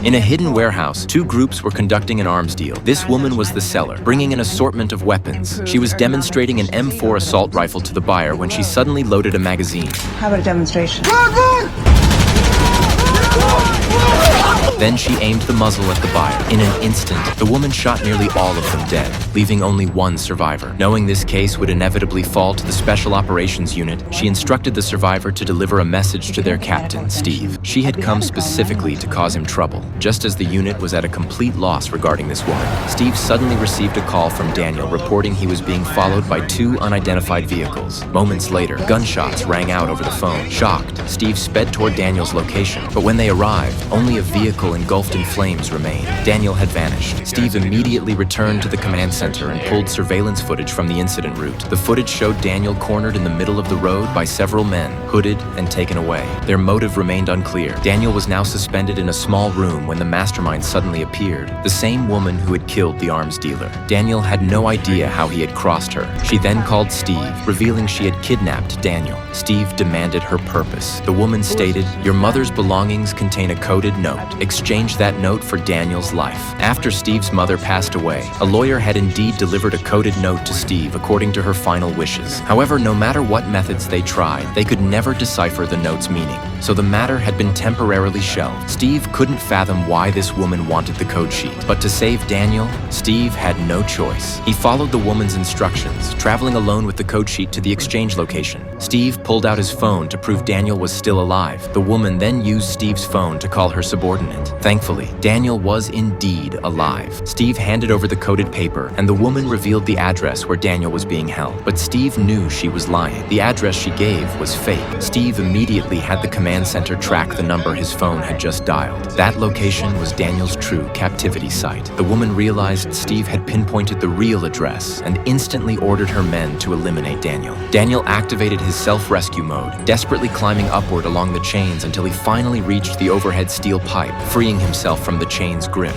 In a hidden warehouse, two groups were conducting an arms deal. This woman was the seller, bringing an assortment of weapons. She was demonstrating an M4 assault rifle to the buyer when she suddenly loaded a magazine. How about a demonstration? Then she aimed the muzzle at the buyer. In an instant, the woman shot nearly all of them dead, leaving only one survivor. Knowing this case would inevitably fall to the Special Operations Unit, she instructed the survivor to deliver a message to their captain, Steve. She had come specifically to cause him trouble. Just as the unit was at a complete loss regarding this woman, Steve suddenly received a call from Daniel reporting he was being followed by two unidentified vehicles. Moments later, gunshots rang out over the phone. Shocked, Steve sped toward Daniel's location, but when they arrived, only a vehicle engulfed in flames remained. Daniel had vanished. Steve immediately returned to the command center and pulled surveillance footage from the incident route. The footage showed Daniel cornered in the middle of the road by several men, hooded and taken away. Their motive remained unclear. Daniel was now suspended in a small room when the mastermind suddenly appeared, the same woman who had killed the arms dealer. Daniel had no idea how he had crossed her. She then called Steve, revealing she had kidnapped Daniel. Steve demanded her purpose. The woman stated, "Your mother's belongings contain a coded note. Exchange that note for Daniel's life." After Steve's mother passed away, a lawyer had indeed delivered a coded note to Steve according to her final wishes. However, no matter what methods they tried, they could never decipher the note's meaning, so the matter had been temporarily shelved. Steve couldn't fathom why this woman wanted the code sheet, but to save Daniel, Steve had no choice. He followed the woman's instructions, traveling alone with the code sheet to the exchange location. Steve pulled out his phone to prove Daniel was still alive. The woman then used Steve's phone to call her subordinate. Thankfully, Daniel was indeed alive. Steve handed over the coded paper, and the woman revealed the address where Daniel was being held. But Steve knew she was lying. The address she gave was fake. Steve immediately had the command center track the number his phone had just dialed. That location was Daniel's true captivity site. The woman realized Steve had pinpointed the real address and instantly ordered her men to eliminate Daniel. Daniel activated his self-rescue mode, desperately climbing upward along the chains until he finally reached the overhead steel pipe, freeing himself from the chain's grip.